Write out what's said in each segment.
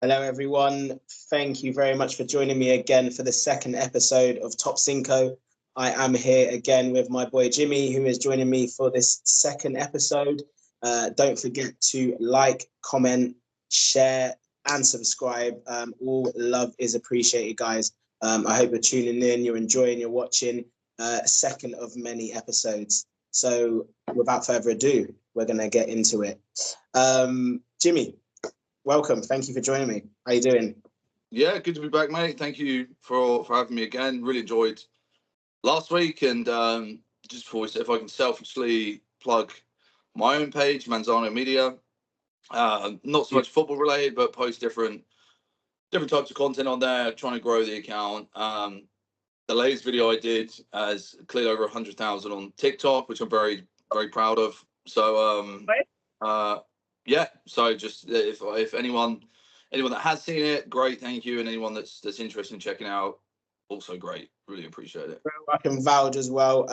Hello, everyone. Thank you very much for joining me again for the second episode of Top Cinco. I am here again with my boy Jimmy, who is joining me for this second episode. Don't forget to like, comment, share, and subscribe. All love is appreciated, guys. I hope you're tuning in, you're enjoying, you're watching. Second of many episodes. So without further ado, we're going to get into it. Jimmy, welcome. Thank you for joining me. How you doing? Yeah, good to be back, mate. Thank you for having me again. Really enjoyed last week. And just before we say, if I can selfishly plug my own page, Manzano Media, not so much football related, but post different types of content on there, trying to grow the account. The latest video I did has cleared over 100,000 on TikTok, which I'm very, very proud of. So, yeah. So just if anyone that has seen it, great, thank you. And anyone that's interested in checking out, also great. Really appreciate it. I can vouch as well.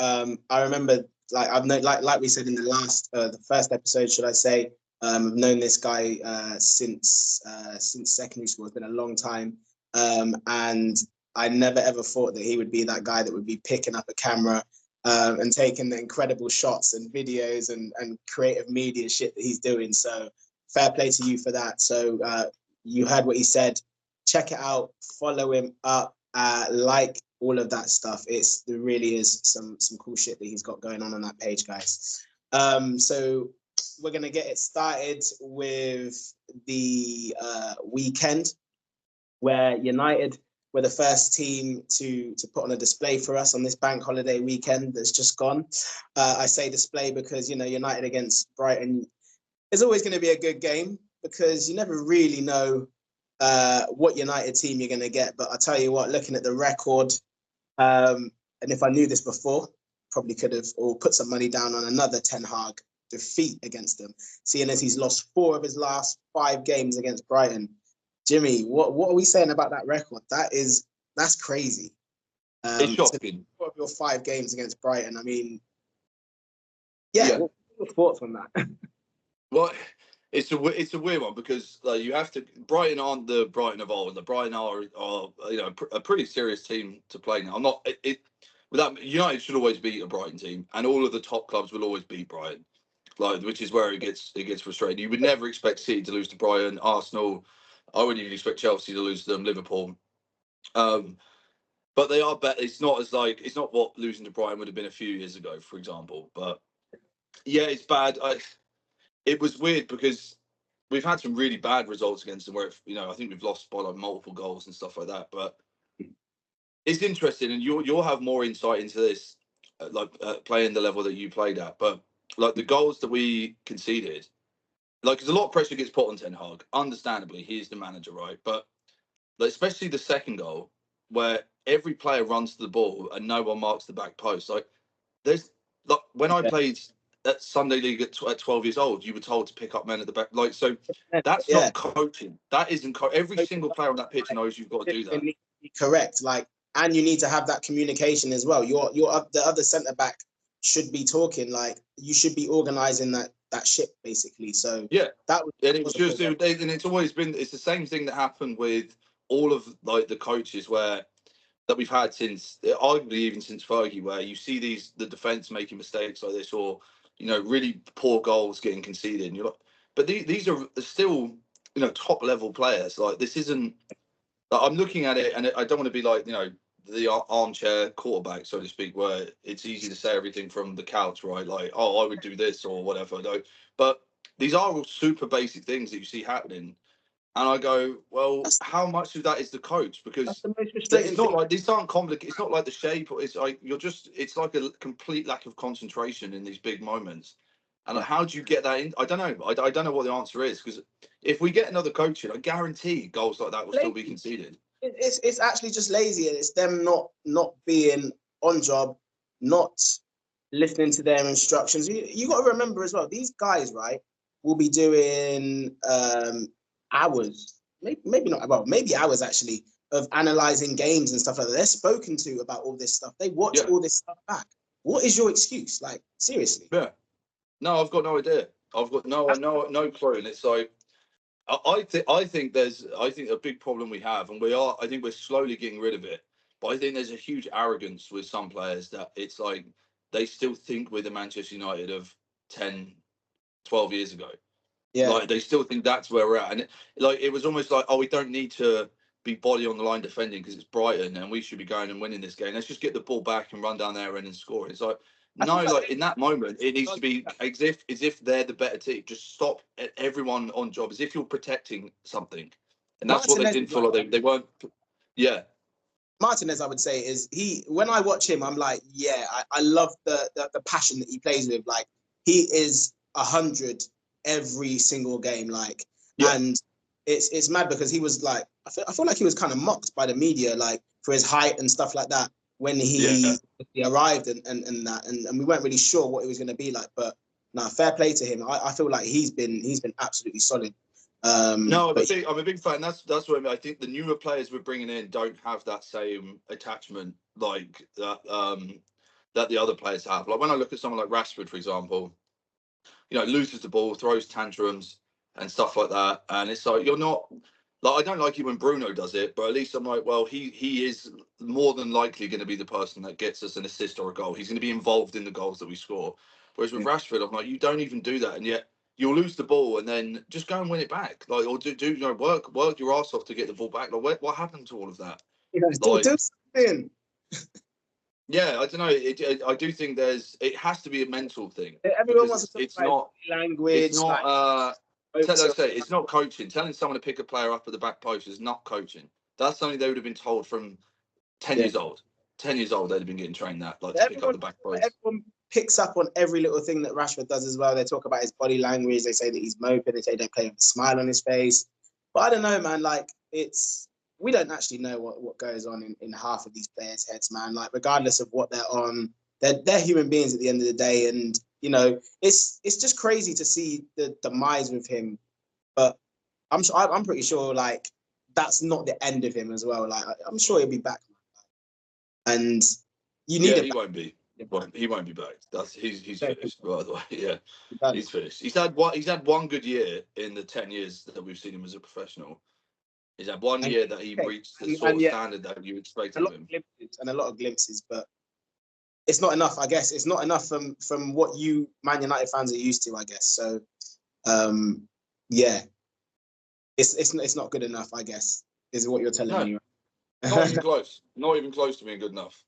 I remember, like we said in the first episode, should I say? I've known this guy since secondary school. It's been a long time, and I never ever thought that he would be that guy that would be picking up a camera and taking the incredible shots and videos and creative media shit that he's doing. So fair play to you for that. So you heard what he said. Check it out. Follow him up. Like all of that stuff. There really is some cool shit that he's got going on that page, guys. So we're gonna get it started with the weekend where United were the first team to put on a display for us on this bank holiday weekend that's just gone. I say display because, United against Brighton is always going to be a good game because you never really know what United team you're going to get. But I tell you what, looking at the record, and if I knew this before, probably could have or put some money down on another Ten Hag defeat against them, seeing as he's lost 4 of his last 5 games against Brighton. Jimmy, what are we saying about that record? That's crazy. It's shocking. 4 of your 5 games against Brighton. I mean, yeah. What are your thoughts on that? Well, it's a weird one because you have to. Brighton aren't the Brighton of old. The Brighton are a pretty serious team to play now. I'm not without United should always beat a Brighton team, and all of the top clubs will always beat Brighton. Which is where it gets frustrating. You would never expect City to lose to Brighton, Arsenal. I wouldn't even expect Chelsea to lose to them, Liverpool. But they are better. It's not what losing to Brighton would have been a few years ago, for example. But yeah, it's bad. It was weird because we've had some really bad results against them where, I think we've lost by multiple goals and stuff like that. But it's interesting, and you'll have more insight into this, playing the level that you played at. But the goals that we conceded, because a lot of pressure gets put on Ten Hag. Understandably, he's the manager, right? But especially the second goal, where every player runs to the ball and no one marks the back post. When I played at Sunday League at 12 years old, you were told to pick up men at the back. So that's not coaching. That isn't every single player on that pitch knows you've got to do that. Correct. And you need to have that communication as well. Your the other centre back should be talking. You should be organising that ship basically. So yeah, and it's always been. It's the same thing that happened with all of the coaches that we've had since, arguably even since Fergie, where you see the defence making mistakes like this, or really poor goals getting conceded. And but these are still top level players. This isn't. I'm looking at it, and I don't want to be the armchair quarterback, so to speak, where it's easy to say everything from the couch, right? I would do this or whatever. But these are all super basic things that you see happening. And I go, well, how much of that is the coach? Because it's not like these aren't complicated. It's not like the shape. It's like it's like a complete lack of concentration in these big moments. And how do you get that in? I don't know. I don't know what the answer is, because if we get another coach in, I guarantee goals like that will still be conceded. It's actually just lazy, and it's them not being on job, not listening to their instructions. You got to remember as well, these guys, right, will be doing hours, maybe not, well, maybe hours actually, of analysing games and stuff like that. They're spoken to about all this stuff. They watch all this stuff back. What is your excuse? Seriously? Yeah. No, I've got no idea. I've got no clue. And it's I think a big problem we have, and I think we're slowly getting rid of it. But I think there's a huge arrogance with some players that it's like they still think we're the Manchester United of 10, 12 years ago. Yeah. Like they still think that's where we're at, and it was almost like, oh, we don't need to be body on the line defending because it's Brighton and we should be going and winning this game. Let's just get the ball back and run down there and score. It's like, I no, feel like like in that moment, it needs to be as if they're the better team. Just stop everyone on job, as if you're protecting something, and that's what they Martinez is didn't feel like like they weren't. Yeah, Martinez, I would say, is he. When I watch him, I'm like, yeah, I love the passion that he plays with. Like he is 100 every single game. Like, yeah, and it's mad because he was like, I feel like he was kind of mocked by the media, like for his height and stuff like that when yeah. he arrived and that, and we weren't really sure what it was going to be like. But no, fair play to him. I feel like he's been absolutely solid. No, But I'm a big fan. That's what I think the newer players we're bringing in don't have that same attachment like that that the other players have. Like when I look at someone like Rashford, for example, loses the ball, throws tantrums and stuff like that, and it's like you're not like I don't like it when Bruno does it, but at least I'm like, well, he is more than likely going to be the person that gets us an assist or a goal. He's going to be involved in the goals that we score. Whereas with Rashford, I'm like, you don't even do that, and yet you'll lose the ball and then just go and win it back. Like, or do work your ass off to get the ball back. Like, what happened to all of that? do Like, something. yeah, I don't know. I do think it has to be a mental thing Everyone because wants to talk it's about not language, like like I say, it's not coaching. Telling someone to pick a player up at the back post is not coaching. That's something they would have been told from 10 yeah. years old. 10 years old, they'd have been getting trained that, like to pick up the back post. Everyone picks up on every little thing that Rashford does as well. They talk about his body language. They say that he's moping. They say they play with a smile on his face. But I don't know, man. Like we don't actually know what goes on in half of these players' heads, man. Like regardless of what they're on, they're human beings at the end of the day, and it's just crazy to see the demise with him. But I'm pretty sure like that's not the end of him as well. Like I'm sure he'll be back, and you need He won't be. He won't be back. He's finished. By the way, yeah, he's finished. He's had one good year in the 10 years that we've seen him as a professional. He's had one year that he reached the sort of standard that you expect of him. And a lot of glimpses, but it's not enough. I guess it's not enough from what you Man United fans are used to. I guess so. Yeah, it's not good enough. I guess is what you're telling me. Not even close. Not even close to being good enough.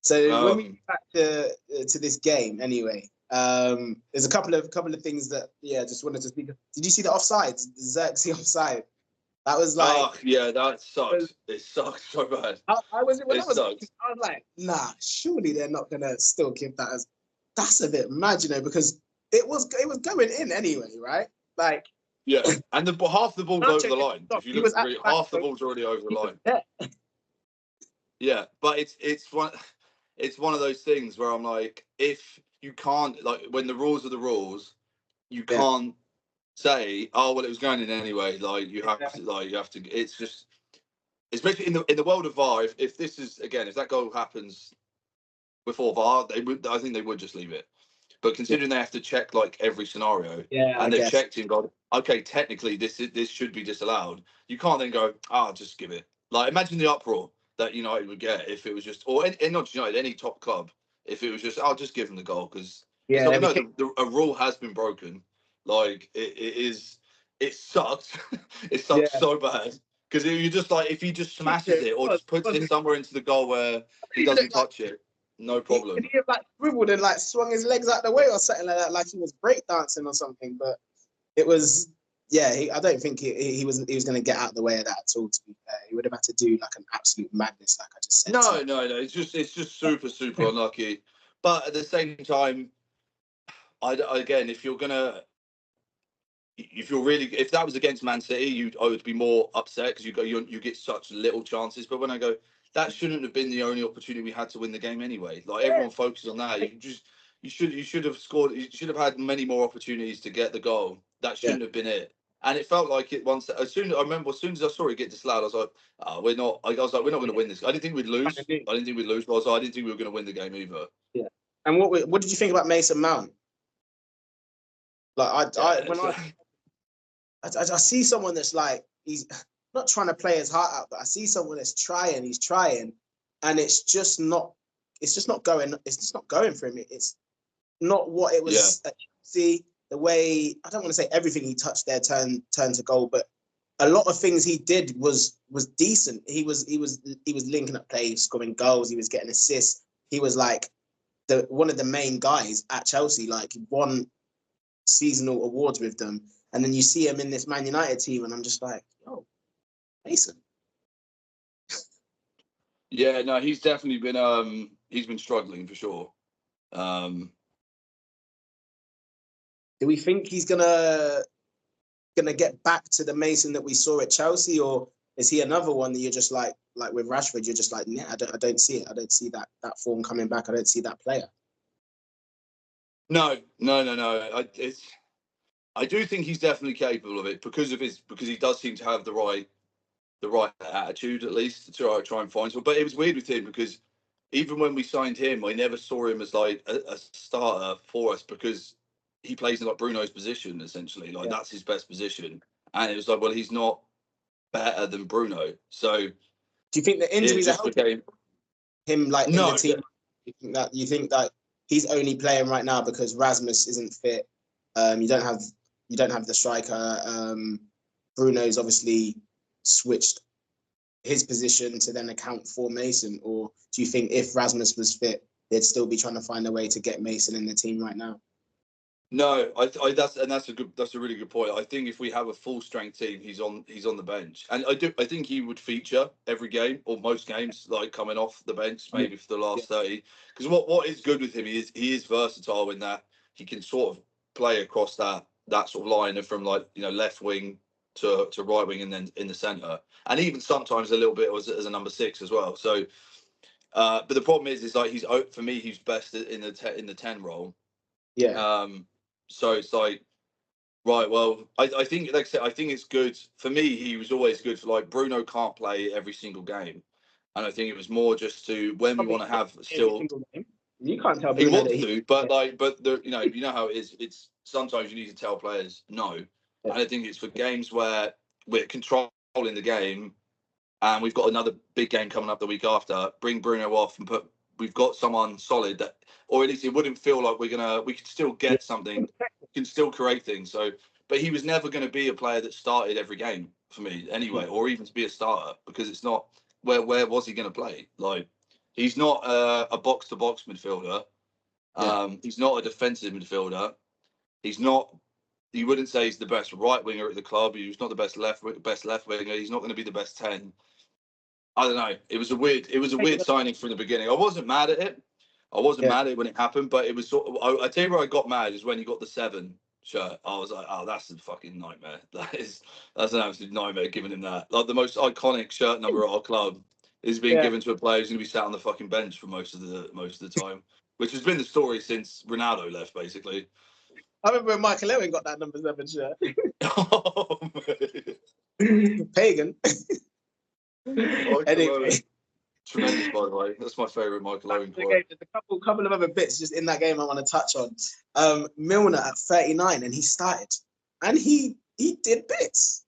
So when we get back to this game, anyway, there's a couple of things that just wanted to speak. Did you see the offside? The Xerxes offside. That was like, oh yeah, that sucks. It sucks so bad. I was like, nah, surely they're not gonna still give that as. That's a bit mad, because it was going in anyway, right? Like, yeah, and half the ball's over the line. If you look, half the ball's already over the line. Yeah, but it's one of those things where I'm like, if you can't, like, when the rules are the rules, you can't say, oh well, it was going in anyway. Like you have to. It's just, especially in the world of VAR. If this is again, if that goal happens before VAR, I think they would just leave it. But considering they have to check like every scenario, and they've checked and gone, okay, technically this should be disallowed. You can't then go, just give it. Like imagine the uproar that United would get if it was just, or not United, any top club, if it was just, I'll just give them the goal because a rule has been broken. Like it sucks. It sucks so bad because you just like if he just smashes it or just puts it somewhere into the goal where he doesn't touch it. No problem. He like dribbled and like swung his legs out the way or something like that, like he was breakdancing or something. But it was, I don't think he was going to get out of the way of that at all. To be fair, he would have had to do like an absolute madness, like I just said. No. It's just super unlucky. But at the same time, again, if that was against Man City, I would be more upset because you get such little chances. But when I go, that shouldn't have been the only opportunity we had to win the game anyway. Like everyone focuses on that. You should have scored. You should have had many more opportunities to get the goal. That shouldn't have been it. And it felt like it once. As soon as I saw it get disallowed, I was like, we're not. I was like, we're not going to win this. I didn't think we'd lose. But I didn't think we were going to win the game either. Yeah. And what did you think about Mason Mount? Like I see someone that's like, he's not trying to play his heart out, but I see someone that's trying, he's trying, and it's just not going for him. It's not what it was at Chelsea. The way, I don't want to say everything he touched there turned to goal, but a lot of things he did was decent. He was linking up play, scoring goals, he was getting assists. He was like one of the main guys at Chelsea, like he won seasonal awards with them. And then you see him in this Man United team, and I'm just like, oh, Mason. Yeah, no, he's definitely been he's been struggling for sure. Do we think he's gonna get back to the Mason that we saw at Chelsea, or is he another one that you're just like with Rashford, you're just like, yeah, I don't see it. I don't see that form coming back. I don't see that player. No. I do think he's definitely capable of it because he does seem to have the right attitude, at least, to try and find someone. But it was weird with him because even when we signed him, I never saw him as like a starter for us because he plays in like Bruno's position, essentially. Like that's his best position. And it was like, well, he's not better than Bruno. So do you think the injuries are helping him like in the team? You think that he's only playing right now because Rasmus isn't fit? You don't have the striker. Bruno's obviously switched his position to then account for Mason, or do you think if Rasmus was fit, they'd still be trying to find a way to get Mason in the team right now? No, that's a really good point. I think if we have a full strength team, he's on the bench, and I think he would feature every game or most games, like coming off the bench maybe for the last 30. Because what is good with him, he is versatile in that he can sort of play across that sort of line from like left wing to right wing and then in the centre, and even sometimes a little bit as a number 6 as well. So, but the problem is like for me he's best in the 10 role. Yeah. So it's like, right, well, I think, like I said, I think it's good. For me, he was always good for, like, Bruno can't play every single game. And I think it was more just to, when we want to have still... You can't tell Bruno. He wants that to, but, like, you know how it is. It's sometimes you need to tell players no. And I think it's for games where we're controlling the game and we've got another big game coming up the week after, bring Bruno off and we've got someone solid that, or at least it wouldn't feel like we could still get something, can still create things. So, but he was never going to be a player that started every game for me anyway, or even to be a starter, because it's not, where was he going to play? Like, he's not a box to box midfielder. He's not a defensive midfielder. He's not, you wouldn't say he's the best right winger at the club. He's not the best left winger. He's not going to be the best 10. I don't know. It was a weird signing from the beginning. I wasn't mad at it. I wasn't mad at it when it happened, but it was sort of. I tell you where I got mad is when he got the 7 shirt. I was like, oh, that's a fucking nightmare. That's an absolute nightmare giving him that. Like the most iconic shirt number at our club is being given to a player who's going to be sat on the fucking bench for most of the time, which has been the story since Ronaldo left, basically. I remember when Michael Owen got that number 7 shirt. Oh, man. Pagan. Anyway, tremendous, by the way. That's my favourite Michael Owen quote. There's a couple of other bits just in that game I want to touch on. Milner at 39, and he started, and he did bits.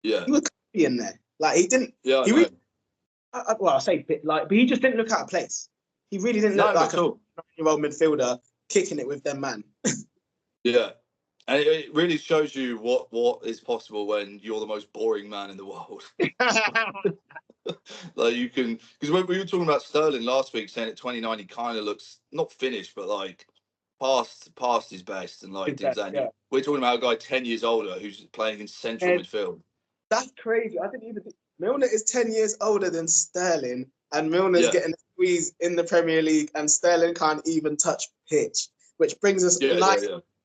Yeah, he was in there. Like he didn't. Yeah, I say bit like, but he just didn't look out of place. He really didn't look like a 9-year-old midfielder kicking it with them man. Yeah. And it really shows you what is possible when you're the most boring man in the world. Like you can, because when we were talking about Sterling last week, saying at 29 he kind of looks not finished, but like past his best and like things like that. We're talking about a guy 10 years older who's playing in central midfield. That's crazy. I didn't even think Milner is 10 years older than Sterling, and Milner's getting a squeeze in the Premier League, and Sterling can't even touch pitch, which brings us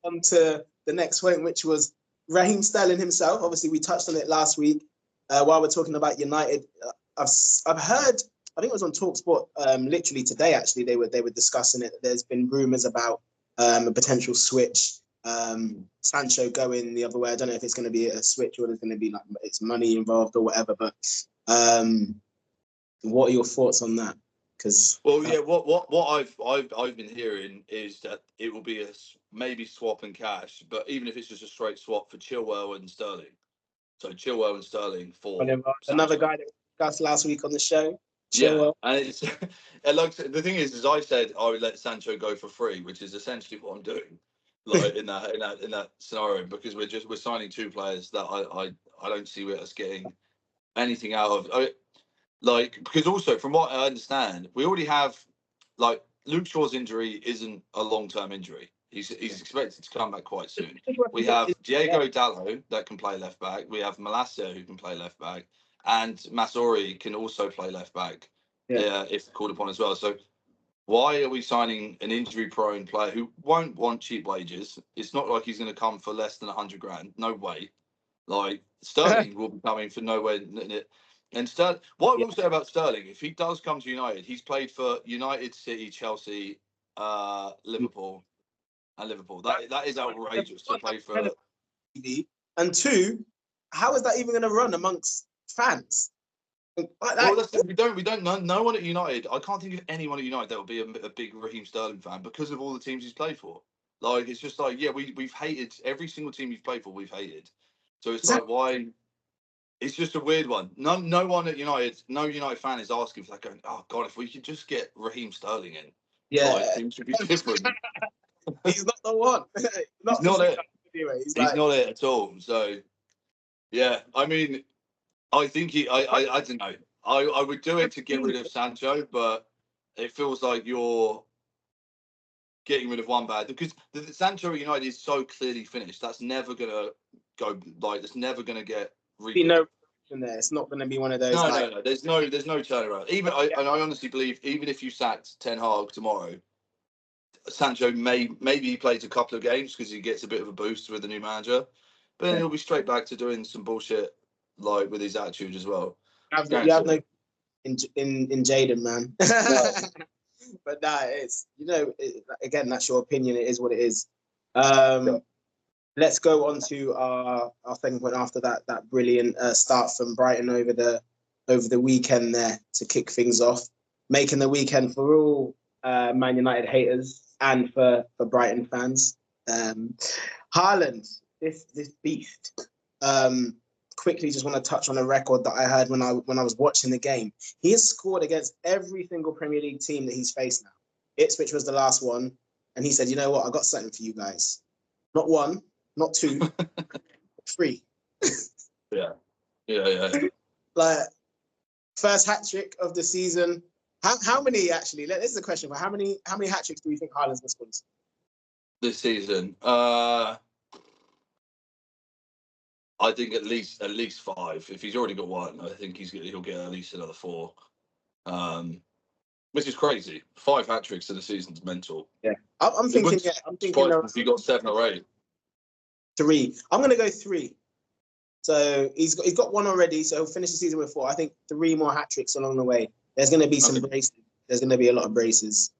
on to the next point, which was Raheem Sterling himself. Obviously, we touched on it last week while we're talking about United. I've heard, I think it was on TalkSport literally today, actually, they were discussing it. There's been rumours about a potential switch, Sancho going the other way. I don't know if it's going to be a switch or there's going to be like it's money involved or whatever, but what are your thoughts on that? Because what I've been hearing is that it will be maybe swap and cash, but even if it's just a straight swap for Chilwell and Sterling. So Chilwell and Sterling for another Sancho. guy that we discussed last week on the show. Yeah, and it's and like the thing is I said I would let Sancho go for free, which is essentially what I'm doing, like in that scenario, because we're signing two players that I don't see us getting anything out of. Like, because also from what I understand, we already have, like, Luke Shaw's injury isn't a long-term injury. He's expected to come back quite soon. We have Diego Dallo that can play left back. We have Malacia who can play left back, and Masori can also play left back if called upon as well. So why are we signing an injury-prone player who won't want cheap wages? It's not like he's going to come for less than 100 grand. No way. Like, Sterling will be coming for nowhere. And what I will say about Sterling, if he does come to United, he's played for United, City, Chelsea, Liverpool, and Liverpool. That is outrageous to play for. And two, how is that even going to run amongst fans? Well, we don't know. No one at United. I can't think of anyone at United that will be a big Raheem Sterling fan because of all the teams he's played for. Like, it's just like, yeah, we've hated every single team he's played for. We've hated. So it's like, why? It's just a weird one. No one at United, no United fan is asking for that. Going, oh God, if we could just get Raheem Sterling in, like, things should be different. He's not the one. He's not it. Anyway, he's not it at all. So, yeah, I mean, I think I don't know. I would do it to get rid of Sancho, but it feels like you're getting rid of one bad because the Sancho at United is so clearly finished. That's never gonna go. Like, that's never gonna get. Be no in there. It's not going to be one of those. No. There's no turnaround. Even I honestly believe, even if you sacked Ten Hag tomorrow, Sancho maybe he plays a couple of games because he gets a bit of a boost with the new manager, but then he'll be straight back to doing some bullshit like with his attitude as well. You have no in Jaden, man. No. But nah, it's again, that's your opinion. It is what it is. Let's go on to our second point after that brilliant start from Brighton over the weekend there to kick things off, making the weekend for all Man United haters and for Brighton fans. Haaland, this beast. Quickly, just want to touch on a record that I heard when I was watching the game. He has scored against every single Premier League team that he's faced now. Ipswich was the last one, and he said, "You know what? I got something for you guys. Not one, not two, 3." Yeah. Like, first hat trick of the season. How many actually? This is a question. But how many hat tricks do you think Haaland's going to score this season? I think at least 5. If he's already got one, I think he'll get at least another 4. Which is crazy. 5 hat tricks in a season's mental. Yeah, I'm thinking. If you got 7 or 8. 3. I'm going to go 3. So he's got 1 already. So he'll finish the season with 4. I think 3 more hat tricks along the way. There's going to be some braces. There's going to be a lot of braces.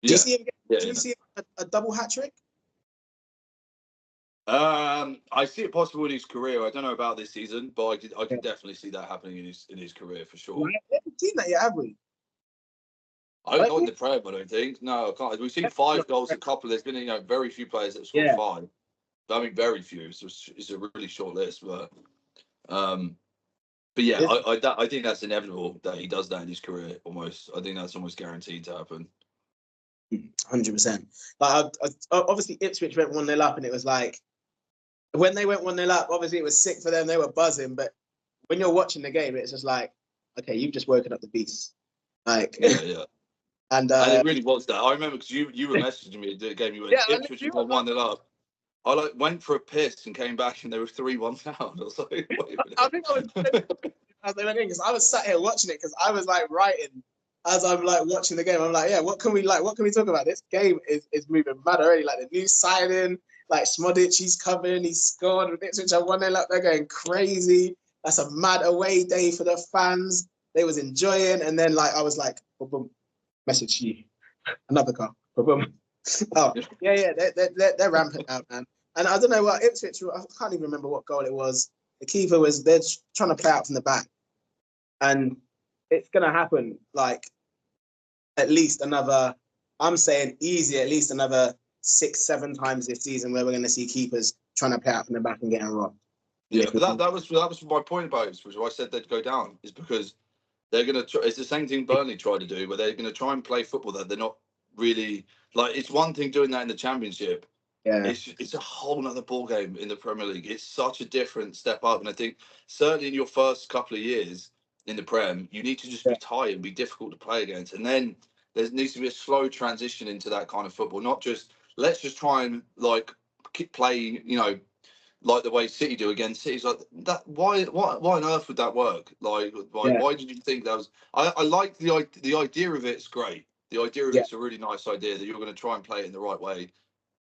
Do you see him? Do you see a double hat trick? I see it possible in his career. I don't know about this season, but I could definitely see that happening in his career for sure. We haven't seen that yet, have we? Not in the Prem, I don't think. No, I can't. We've seen 5 goals, a couple. There's been very few players that have scored 5. I mean, very few. It's a really short list, but yeah, I think that's inevitable that he does that in his career. Almost, I think that's almost guaranteed to happen. 100%. Like, obviously, Ipswich went 1-0 up, and it was like, when they went 1-0 up, obviously it was sick for them. They were buzzing, but when you're watching the game, it's just like, okay, you've just woken up the beast. Like, yeah. And it really was that. I remember because you were messaging me the game. You went Ipswich went 1-0 up. I went for a piss and came back and they were 3-1 down. I was like, wait a minute. I think I was as they went in because I was sat here watching it because I was like writing as I'm like watching the game. I'm like, yeah, what can we talk about? This game is moving mad already. Like the new signing, like Smodic, he's coming, he's scored. Ipswich are 1-0 up, they're going crazy. That's a mad away day for the fans. They was enjoying, and then like I was like, boom, message you, another car, boom. Oh yeah, they're rampant out, man. And I don't know what Ipswich. I can't even remember what goal it was. The keeper was they're trying to play out from the back, and it's gonna happen like at least another. I'm saying easy, at least another 6-7 times this season where we're gonna see keepers trying to play out from the back and getting robbed. Yeah, but that was my point about it, which I said they'd go down, is because they're going to. It's the same thing Burnley tried to do, where they're going to try and play football that they're not really like. It's one thing doing that in the Championship. Yeah, It's a whole nother ball game in the Premier League. It's such a different step up, and I think certainly in your first couple of years in the Prem, you need to just yeah, be tight and be difficult to play against, and then there needs to be a slow transition into that kind of football. Not just let's just try and like play, like the way City do against City's like that. Why on earth would that work? Like yeah, why did you think that was? I like the idea of it's great. The idea of yeah. it's a really nice idea that you're going to try and play it in the right way.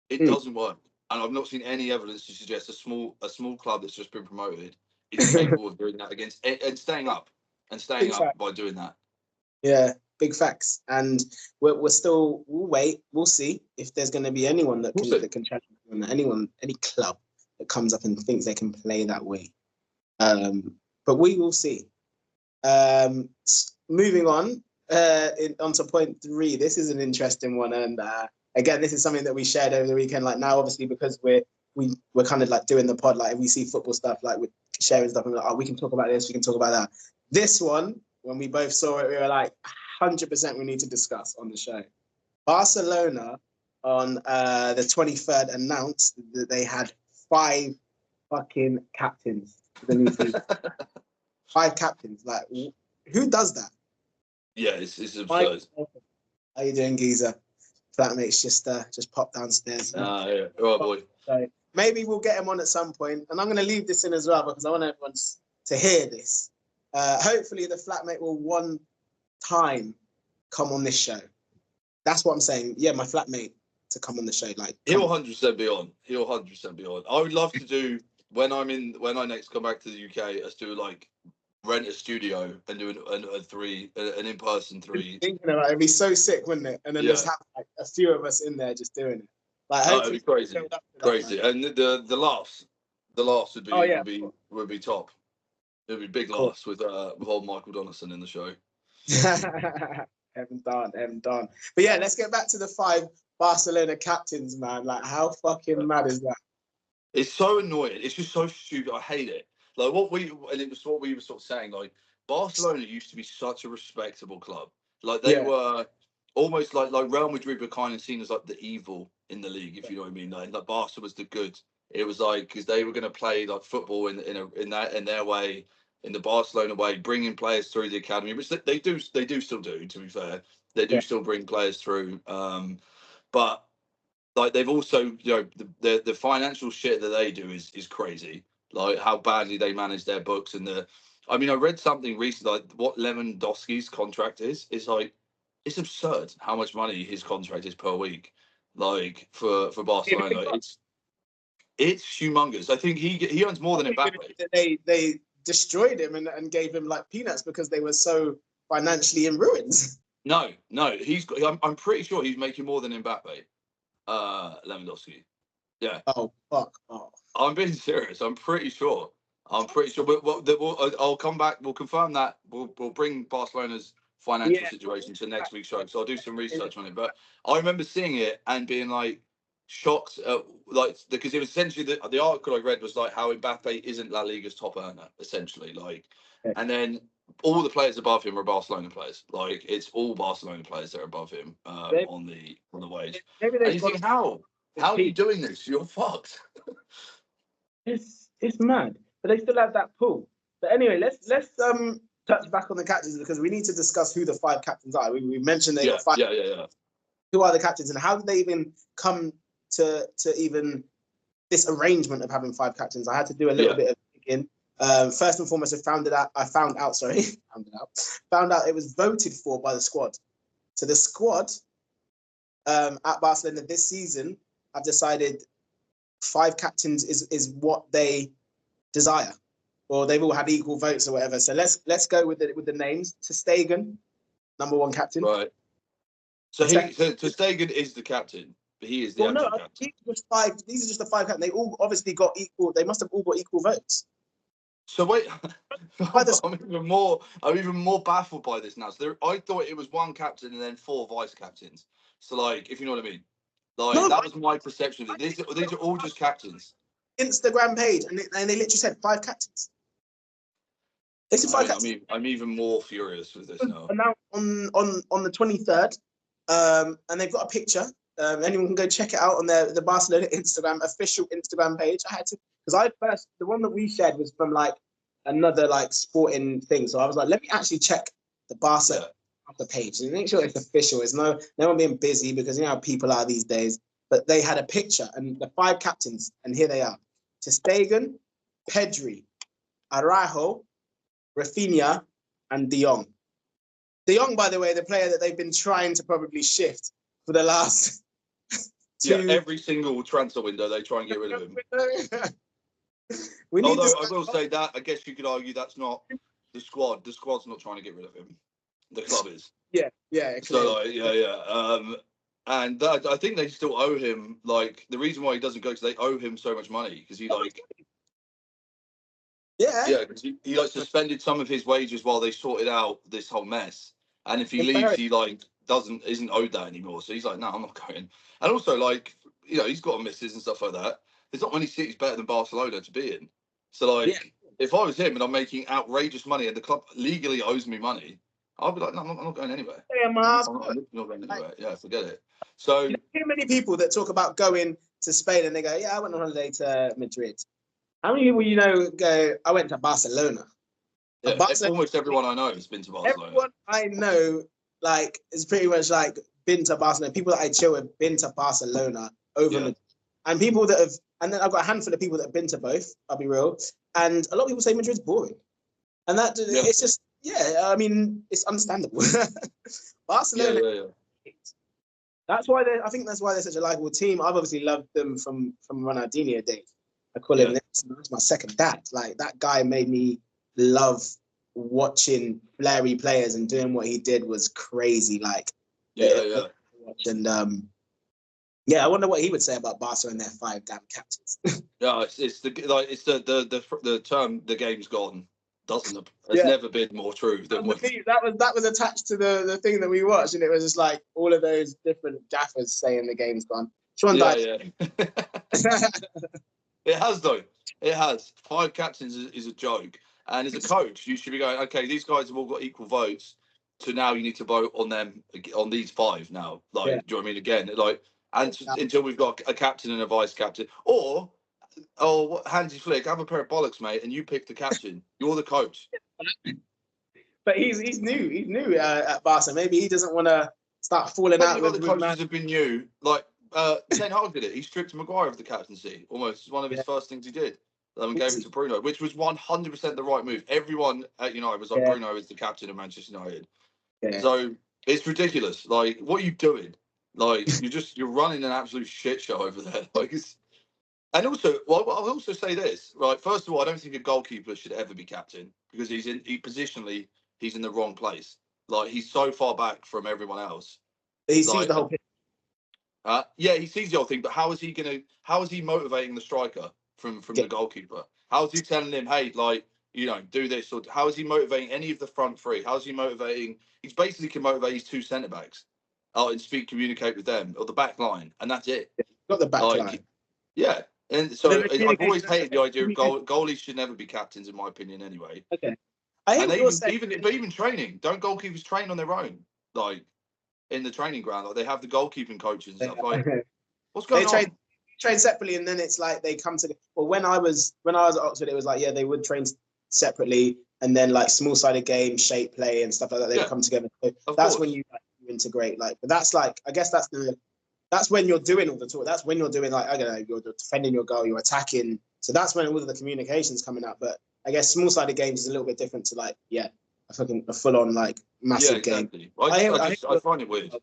It Mm. doesn't work, and I've not seen any evidence to suggest a small club that's just been promoted is capable of doing that against and staying up Big fact. by doing that. Yeah, big facts. And we'll wait. We'll see if there's going to be anyone that We'll see. can challenge them, any club that comes up and thinks they can play that way. But we will see. Moving on, onto point 3. This is an interesting one, and again, this is something that we shared over the weekend. Like now, obviously, because we're kind of like doing the pod, like we see football stuff, like we're sharing stuff, and we're like, oh, we can talk about this, we can talk about that. This one, when we both saw it, we were like, 100% we need to discuss on the show. Barcelona on the 23rd announced that they had 5 fucking captains for the new season. 5 captains. Like, who does that? Yeah, it's absurd. How you doing, geezer? Flatmates just popped downstairs. Yeah. Oh boy. So maybe we'll get him on at some point, and I'm going to leave this in as well because I want everyone to hear this. Hopefully, the flatmate will one time come on this show. That's what I'm saying. Yeah, my flatmate to come on the show. Like he'll 100% be on. He'll 100% be on. I would love to do when I next come back to the UK. Let's do like rent a studio and do an in-person 3. Thinking about it, it'd be so sick, wouldn't it? And then just have like a few of us in there just doing it. Like, it'd be crazy. And the laughs would be would be top. It'd be big laughs with old Michael Donaldson in the show. Haven't done. But yeah, let's get back to the 5 Barcelona captains, man. Like, how fucking mad is that? It's so annoying. It's just so stupid. I hate it. Like it was what we were sort of saying. Like Barcelona used to be such a respectable club. Like they were almost like Real Madrid were kind of seen as like the evil in the league, if you know what I mean. Like Barca was the good. It was like because they were going to play like football in their way, in the Barcelona way, bringing players through the academy, which they do still do. To be fair, they do still bring players through. But like they've also, the financial shit that they do is crazy. Like how badly they manage their books I read something recently like what Lewandowski's contract is. It's like it's absurd how much money his contract is per week. Like for Barcelona, it's humongous. I think he earns more than Mbappe. They destroyed him and gave him like peanuts because they were so financially in ruins. No, I'm pretty sure he's making more than Mbappe. Lewandowski. Yeah. Oh fuck. Oh. I'm being serious. I'm pretty sure. I'll come back. We'll confirm that. We'll bring Barcelona's financial situation to next week's show. So I'll do some research on it. But I remember seeing it and being like shocked, because it was essentially the article I read was like how Mbappe isn't La Liga's top earner, essentially. Like, and then all the players above him are Barcelona players. Like it's all Barcelona players that are above him on the wage. And you think how are you doing this? You're fucked. It's mad, but they still have that pool. But anyway, let's touch back on the captains because we need to discuss who the 5 captains are. We mentioned they got 5. Yeah. Who are the captains and how did they even come to even this arrangement of having 5 captains? I had to do a little bit of digging. First and foremost, I found out it was voted for by the squad. So the squad at Barcelona this season have decided 5 captains is what they desire, or they've all had equal votes or whatever. So let's go with the names. Ter Stegen, number 1 captain. Right. So Ter Stegen is the captain, but he is the actual captain. These are just the 5 captains. They all obviously got equal. They must have all got equal votes. So wait, I'm even more baffled by this now. So I thought it was 1 captain and then 4 vice captains. So like, if you know what I mean. Like that was my perception of it. These are all just captains. Instagram page, and they literally said 5 captains. They said 5 captains. I'm even more furious with this now. And now on the 23rd, and they've got a picture. Anyone can go check it out on the Barcelona official Instagram page. I had to, because the one that we shared was from like another like sporting thing. So I was like, let me actually check the Barca the page and make sure it's official. It's no one being busy, because you know how people are these days. But they had a picture and the 5 captains, and here they are: ter Stegen, Pedri, Araujo, Rafinha, and De Jong. De Jong, by the way, the player that they've been trying to probably shift for the last every single transfer window they try and get rid of him. Although I will say that, I guess you could argue that's not the squad. The squad's not trying to get rid of him. The club is. Yeah. So and I think they still owe him. Like, the reason why he doesn't go is they owe him so much money, because he like. Because he like suspended some of his wages while they sorted out this whole mess. And if he leaves, he like isn't owed that anymore. So he's like, no, I'm not going. And also, like, you know, he's got misses and stuff like that. There's not many cities better than Barcelona to be in. So like, if I was him and I'm making outrageous money and the club legally owes me money, I'll be like, no, I'm not going anywhere. I'm not going anywhere. Yeah, forget it. So, you know, too many people that talk about going to Spain and they go, yeah, I went on holiday to Madrid. How many people you know go, I went to Barcelona? Yeah, almost everyone I know has been to Barcelona. Everyone I know, like, is pretty much like been to Barcelona. People that I chill with been to Barcelona over and people that have, and then I've got a handful of people that have been to both, I'll be real. And a lot of people say Madrid's boring. And that it's just, I mean, it's understandable. Barcelona. That's why I think that's why they're such a likable team. I've obviously loved them from Ronaldinho days. I call him that's my second dad. Like, that guy made me love watching flary players, and doing what he did was crazy. Like, and I wonder what he would say about Barca and their 5 damn captains. It's the term "the game's gone" has never been more true than that was attached to the thing that we watched, and it was just like all of those different gaffers saying the game's gone. Sean died. It has, though. It has. 5 captains is a joke. And as a coach, you should be going, okay, these guys have all got equal votes. So now you need to vote on them, on these 5 now. Like, do you know what I mean? Again, like, and until we've got a captain and a vice captain. Or, Hansi Flick, have a pair of bollocks, mate, and you pick the captain. You're the coach. But he's new. He's new at Barca. Maybe he doesn't want to start falling out with the coaches have been new. Like, Ten Hag did it. He stripped Maguire of the captaincy. Almost. It's one of his first things he did. And gave it to Bruno, which was 100% the right move. Everyone at United was like, Bruno is the captain of Manchester United. So it's ridiculous. Like, what are you doing? Like, you're running an absolute shit show over there. Like, and also, I'll also say this, right? First of all, I don't think a goalkeeper should ever be captain, because positionally he's in the wrong place. Like, he's so far back from everyone else. He sees the whole picture. He sees the whole thing, but how is he motivating the striker from the goalkeeper? How is he telling him, hey, like, you know, do this? Or how is he motivating any of the front 3? How is he motivating? He's basically can motivate his 2 centre backs, and communicate with them, or the back line, and that's it. Not the back line. Yeah, and so I've always hated the idea of goalies should never be captains, in my opinion, anyway. Okay. Even training, don't goalkeepers train on their own, like in the training ground? Like, they have the goalkeeping coaches and stuff. Like, what's going on? Train separately, and then it's like they come to when I was at Oxford, it was like they would train separately, and then like small-sided games, shape play and stuff like that, they would come together. So that's when you integrate, like, but that's like, I guess that's when you're doing all the talk. That's when you're doing, like, I don't know, you're defending your goal, you're attacking. So that's when all of the communication's coming up. But I guess small-sided games is a little bit different to like a full-on like massive game. I find it weird.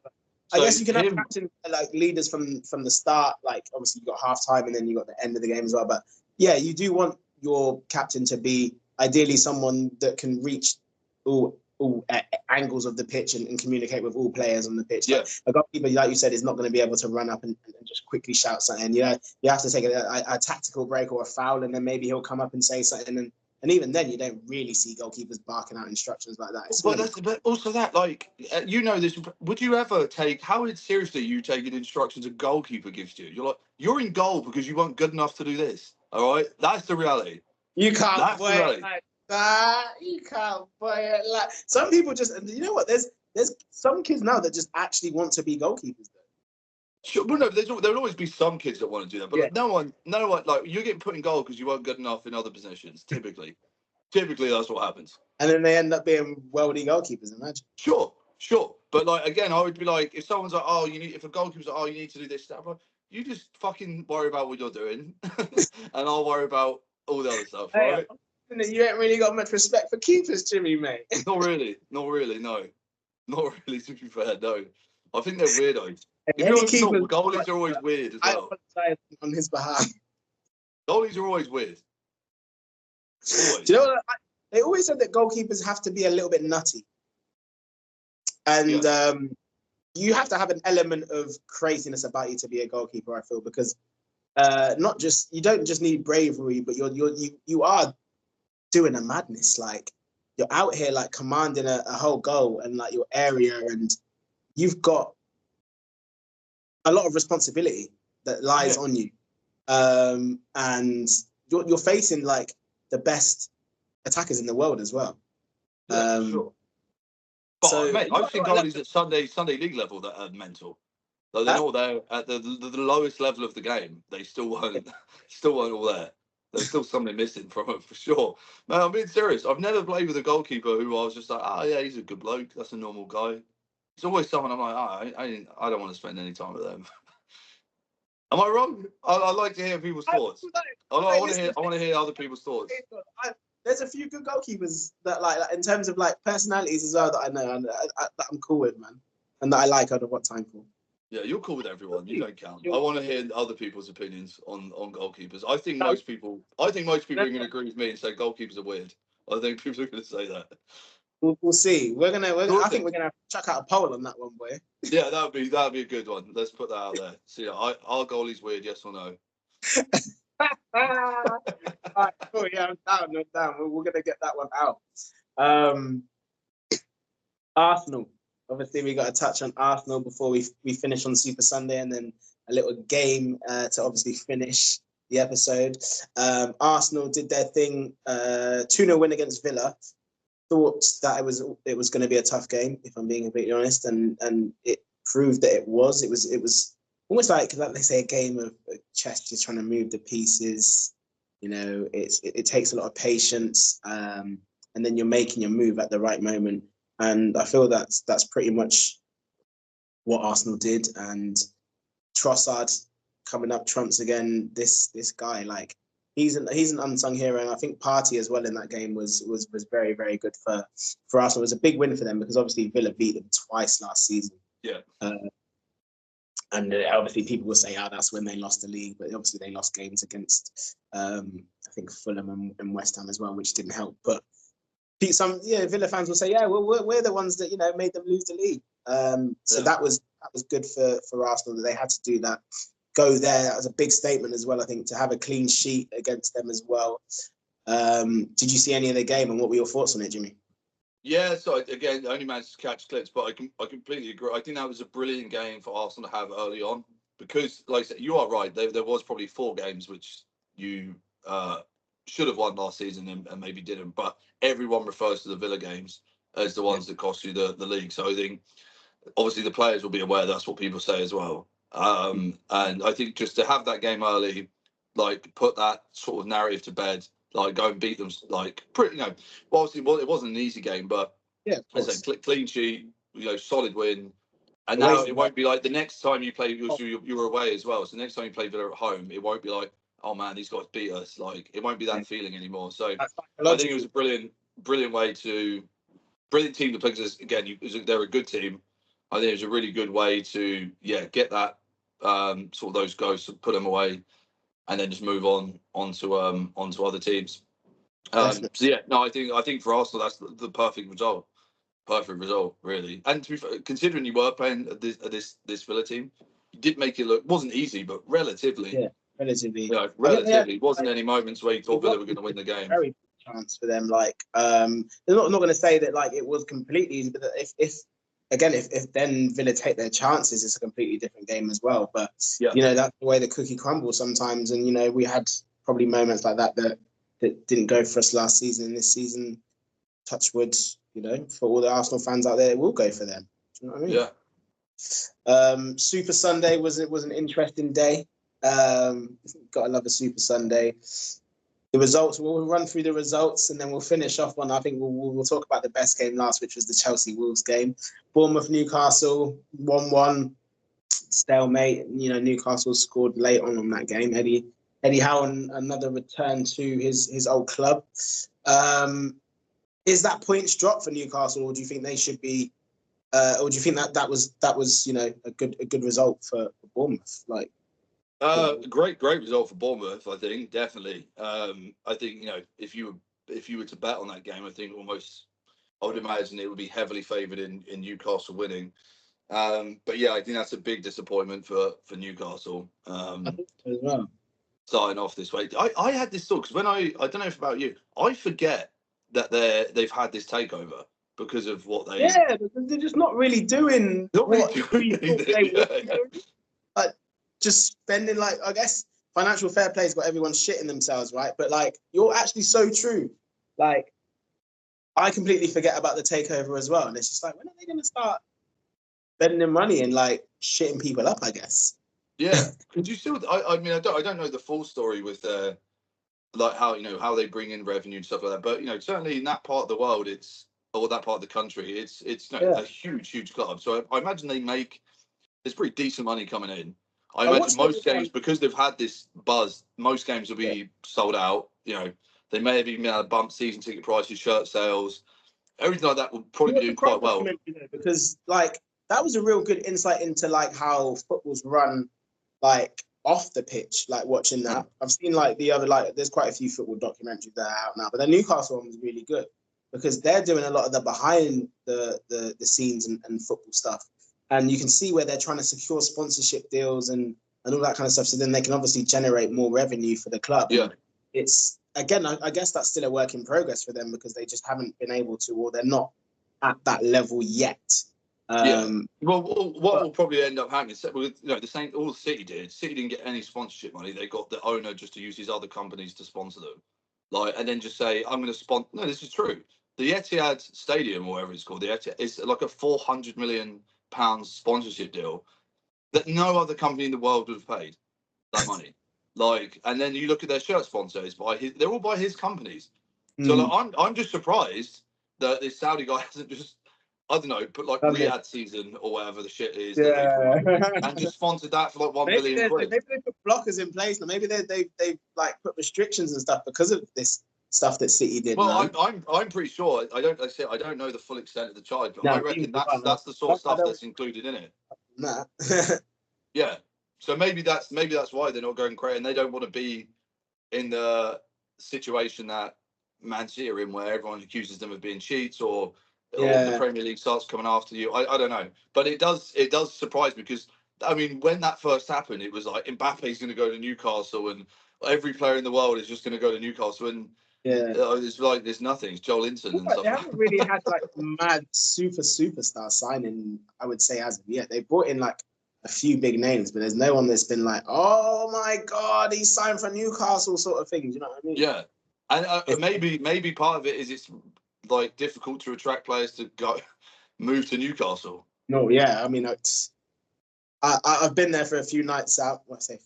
I guess you can have captain like leaders from the start. Like, obviously you got half time and then you got the end of the game as well. But you do want your captain to be ideally someone that can reach all angles of the pitch and communicate with all players on the pitch. Yeah. Like, a goalkeeper, like you said, is not going to be able to run up and just quickly shout something. You know, you have to take a tactical break or a foul, and then maybe he'll come up and say something. And even then, you don't really see goalkeepers barking out instructions like that. But also that, like, you know this. Would you ever how seriously you taking instructions a goalkeeper gives you? You're like, you're in goal because you weren't good enough to do this. All right, that's the reality. You can't That's boy the it reality. like that. You can't boy it like. Some people just, you know what? There's some kids now that just actually want to be goalkeepers. Sure, well, no, there'll always be some kids that want to do that, but Yeah. like, no one, like you're getting put in goal because you weren't good enough in other positions. Typically, that's what happens. And then they end up being worldy goalkeepers. Imagine. Sure, but like again, I would be like, if someone's like, oh, if a goalkeeper's like, oh, you need to do this, that, like, you just fucking worry about what you're doing, and I'll worry about all the other stuff, Hey, right? you ain't really got much respect for keepers, Jimmy, mate. Not really, no, not really. To be fair, no. I think they're weirdos. If you ever thought, goalies are always weird as well. I apologize on his behalf. Goalies are always weird. Always. Do you know what? They always said that goalkeepers have to be a little bit nutty. And you have to have an element of craziness about you to be a goalkeeper, I feel, because you don't just need bravery, but you are doing a madness. Like, you're out here like commanding a whole goal and like your area, and you've got a lot of responsibility that lies on you. And you're facing like the best attackers in the world as well. Yeah, sure. But mate, I've seen goalies at Sunday league level that are mental. Like, they're not there at the lowest level of the game. They still weren't all there. There's still something missing from it for sure. Man, I'm being serious. I've never played with a goalkeeper who I was just like, yeah, he's a good bloke. That's a normal guy. It's always someone I'm like, I don't want to spend any time with them. Am I wrong? I like to hear people's thoughts. I want to hear other people's thoughts. There's a few good goalkeepers that like in terms of like personalities as well that I know and that I'm cool with, man, and that I like out of what time for. Yeah, you're cool with everyone. You don't count. I want to hear other people's opinions on goalkeepers. I think most people are going to agree with me and say goalkeepers are weird. I think people are going to say that. We'll see. I think we're gonna have to chuck out a poll on that one, boy. Yeah, that'd be a good one. Let's put that out there. See, are goalies weird? Yes or no? All right, cool. Yeah, I'm down. We're gonna get that one out. Arsenal. Obviously, we got to touch on Arsenal before we finish on Super Sunday, and then a little game to obviously finish the episode. Arsenal did their thing. 2-0 win against Villa. Thought that it was going to be a tough game, if I'm being completely honest, and it proved that it was. It was almost like they say, a game of chess, just trying to move the pieces. You know, it takes a lot of patience, and then you're making your move at the right moment. And I feel that's pretty much what Arsenal did. And Trossard coming up trumps again. This guy, like, he's an unsung hero, and I think Partey as well in that game was very, very good for Arsenal. It was a big win for them because obviously Villa beat them twice last season. Yeah. And obviously people will say, that's when they lost the league, but obviously they lost games against I think Fulham and West Ham as well, which didn't help. But some Villa fans will say, well, we're the ones that made them lose the league. So that was good for Arsenal that they had to do that. Go there as a big statement as well, I think, to have a clean sheet against them as well. Did you see any of the game, and what were your thoughts on it, Jimmy? Yeah, so again, I only managed to catch clips, but I completely agree. I think that was a brilliant game for Arsenal to have early on because, like I said, you are right. There was probably 4 games which you should have won last season and maybe didn't, but everyone refers to the Villa games as the ones that cost you the league. So I think obviously the players will be aware that's what people say as well. And I think just to have that game early, like put that sort of narrative to bed, like go and beat them, like pretty, obviously it wasn't an easy game, but as I say, clean sheet, solid win. And now it won't be like the next time you play, you're away as well. So the next time you play Villa at home, it won't be like, oh man, these guys beat us. Like it won't be that feeling anymore. So I think it was a brilliant team to play. Because again, they're a good team. I think it was a really good way to get that sort of those goals, put them away, and then just move onto other teams. I think for Arsenal that's the perfect result. Perfect result, really. And to be fair, considering you were playing this Villa team, you did make it look wasn't easy, but relatively. Yeah, relatively. Relatively. Wasn't any moments where you thought Villa were going to win the game. Very good chance for them. Like, I'm not going to say that like it was completely easy, but if then Villa take their chances, it's a completely different game as well. But that's the way the cookie crumbles sometimes. And we had probably moments like that didn't go for us last season. And this season, touch wood, for all the Arsenal fans out there, it will go for them. Do you know what I mean? Yeah. Super Sunday was an interesting day. Gotta love a Super Sunday. The results, we'll run through the results and then we'll finish off on, I think we'll talk about the best game last, which was the Chelsea-Wolves game. Bournemouth-Newcastle, 1-1, stalemate. Newcastle scored late on that game. Eddie Howe, another return to his old club. Is that points drop for Newcastle, or do you think they should be, or do you think that was a good result for Bournemouth? Great result for Bournemouth. I think definitely. I think if you were to bet on that game, I think I would imagine it would be heavily favoured in Newcastle winning. But yeah, I think that's a big disappointment for Newcastle. I think so as well. Starting off this way, I had this thought because when I don't know if about you, I forget that they've had this takeover because of what they. Yeah, because they're just not really doing what we thought they would be doing. Like, just spending, I guess financial fair play's got everyone shitting themselves, right? But you're actually so true. I completely forget about the takeover as well, and it's just when are they going to start spending their money and shitting people up? I guess. Yeah, could you still? I mean, I don't know the full story with how they bring in revenue and stuff like that. But certainly in that part of the world, or that part of the country, it's a huge club. So I imagine there's pretty decent money coming in. I imagine most games, because they've had this buzz, most games will be sold out. They may have even bumped season ticket prices, shirt sales, everything like that will probably be doing quite well. Because that was a real good insight into how football's run off the pitch. Watching that, I've seen the other there's quite a few football documentaries that are out now, but the Newcastle one was really good because they're doing a lot of the behind the scenes and football stuff. And you can see where they're trying to secure sponsorship deals and all that kind of stuff. So then they can obviously generate more revenue for the club. Yeah. It's, again, I guess that's still a work in progress for them because they just haven't been able to, or they're not at that level yet. Well, what will probably end up happening, the same, all City did. City didn't get any sponsorship money. They got the owner just to use his other companies to sponsor them. And then just say, I'm going to sponsor. No, this is true. The Etihad Stadium, or whatever it's called, the Etihad, is like a £400 million sponsorship deal that no other company in the world would have paid that money. And then you look at their shirt sponsors they're all by his companies. So I'm just surprised that this Saudi guy hasn't just, I don't know, put Riyadh season or whatever the shit is that they promote, and just sponsored that for £1 billion. Maybe they put blockers in place, and maybe they put restrictions and stuff because of this stuff that City did. Well, I'm pretty sure. I don't know the full extent of the charge, but I reckon that's the sort of stuff that's included in it. Nah. Yeah. So maybe that's why they're not going crazy, and they don't want to be in the situation that Man City are in, where everyone accuses them of being cheats, or the Premier League starts coming after you. I don't know, but it does surprise me because I mean, when that first happened, it was Mbappe's going to go to Newcastle, and every player in the world is just going to go to Newcastle, and it's there's nothing. It's Joel Linton and stuff. They haven't really had mad superstar signing, I would say, as of yet. They brought in a few big names, but there's no one that's been oh my god, he signed for Newcastle sort of thing. Do you know what I mean? Yeah, and maybe part of it is it's difficult to attract players to move to Newcastle. No, yeah, I mean, I've been there for a few nights out. What I say,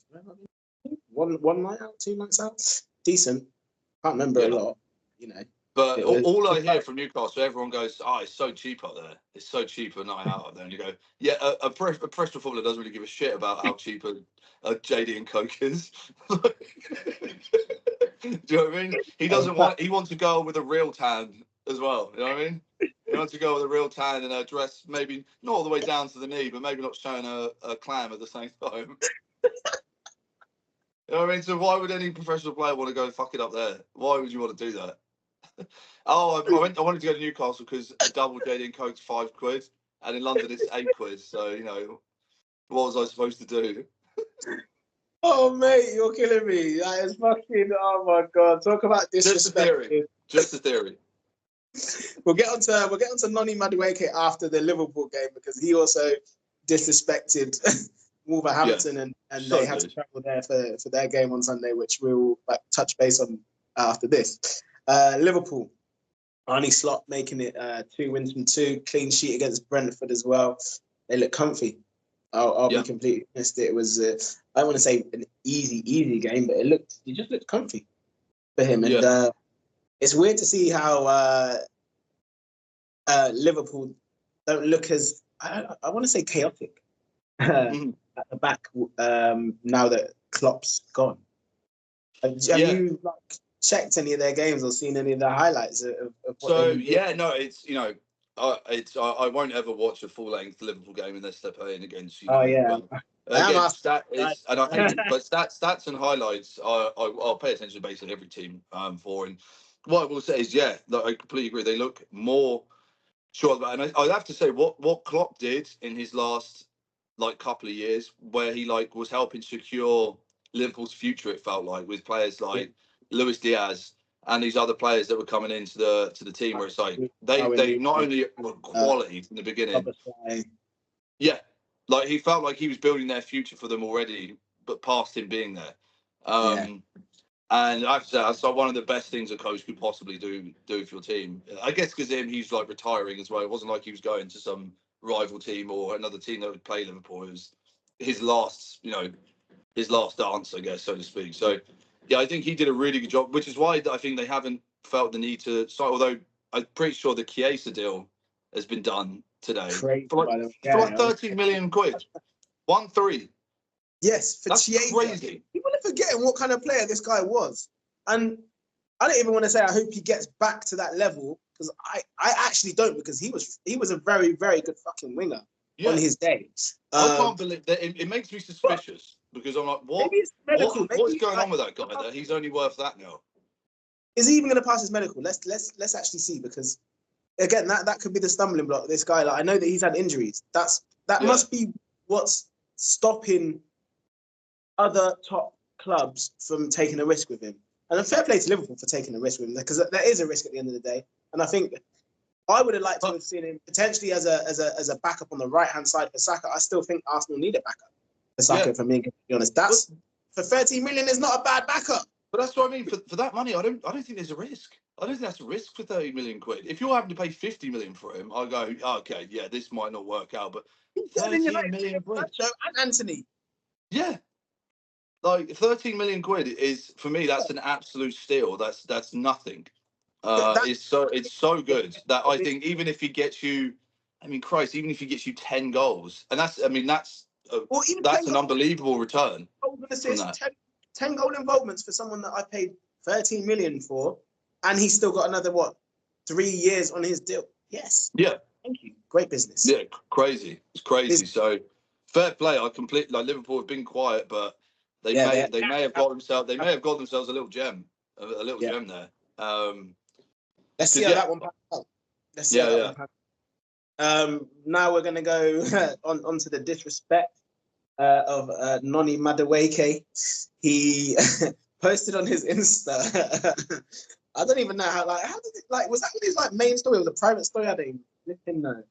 one night out, 2 nights out, decent. Can't remember a lot, But all I hear from Newcastle, everyone goes, "Oh, it's so cheap up there. It's so cheap a night out up there." And you go, "Yeah, a professional footballer doesn't really give a shit about how cheap a JD and Coke is." Do you know what I mean? He doesn't want. He wants to go with a real tan as well. You know what I mean? He wants to go with a real tan and a dress, maybe not all the way down to the knee, but maybe not showing a clam at the same time. You know what I mean? So why would any professional player want to go fuck it up there? Why would you want to do that? I wanted to go to Newcastle because a double JD and Coke's £5, and in London it's £8. So what was I supposed to do? Oh mate, you're killing me. That is fucking. Oh my god, talk about disrespect. Just a theory. We'll get onto Noni Madueke after the Liverpool game because he also disrespected Wolverhampton, and So they had to good. travel there for their game on Sunday, which we'll touch base on after this. Liverpool, Arne Slot making it 2 wins from 2, clean sheet against Brentford as well. They look comfy. I'll be completely honest. It was I don't want to say an easy game, but it just looked comfy for him. And it's weird to see how Liverpool don't look as I want to say chaotic at the back now that Klopp's gone. Have you checked any of their games or seen any of the highlights of what So they've been doing? it's I won't ever watch a full length Liverpool game unless they're playing against Oh yeah, I am again, asking. and I hate it, but stats and highlights, I'll pay attention to basically every team for. And what I will say is, I completely agree. They look more sure, and I'd have to say what Klopp did in his last couple of years, where he was helping secure Liverpool's future. It felt like with players like Luis Diaz and these other players that were coming into the team, where it's like they not only were quality from the beginning. Yeah, he felt like he was building their future for them already, but past him being there. And I have to say, that's one of the best things a coach could possibly do for your team. I guess because he's retiring as well. It wasn't like he was going to some rival team or another team that would play Liverpool. It was his last dance, I guess, so to speak. So, I think he did a really good job, which is why I think they haven't felt the need to sign. Although I'm pretty sure the Chiesa deal has been done today for 13 million quid. 1-3. Yes, for That's Chiesa. crazy. People are forgetting what kind of player this guy was. And I don't even want to say I hope he gets back to that level, because I actually don't, because he was a very, very good fucking winger on his day. I can't believe that. It makes me suspicious, because I'm like, what? Maybe it's medical. What's going on with that guy there? He's only worth that now. Is he even going to pass his medical? Let's actually see, because again, that could be the stumbling block. This guy, I know that he's had injuries. That must be what's stopping other top clubs from taking a risk with him. And a fair play to Liverpool for taking a risk with him, because there is a risk at the end of the day. And I think I would have liked to have seen him potentially as a backup on the right hand side for Saka. I still think Arsenal need a backup for Saka. If I'm being completely honest, that's for 13 million is not a bad backup. But that's what I mean. For that money, I don't think there's a risk. I don't think that's a risk for 30 million quid. If you're having to pay 50 million for him, I go, okay, this might not work out. But 13 million quid. And Anthony. Yeah. 13 million quid is, for me, that's an absolute steal. That's nothing. It's so good that I think even if he gets you, even if he gets you 10 goals, and that's an unbelievable return. 10 goal involvements for someone that I paid 13 million for, and he's still got another 3 years on his deal. Yes. Yeah. Thank you. Great business. Yeah, crazy. It's crazy. So fair play. I completely Liverpool have been quiet, but they may have got themselves a little gem, gem there. Let's see how that one pans out. Let's see how that one pans out. Now we're gonna go on to the disrespect of Noni Madueke. He posted on his Insta. I don't even know how did it was that his main story or the private story? I don't even know.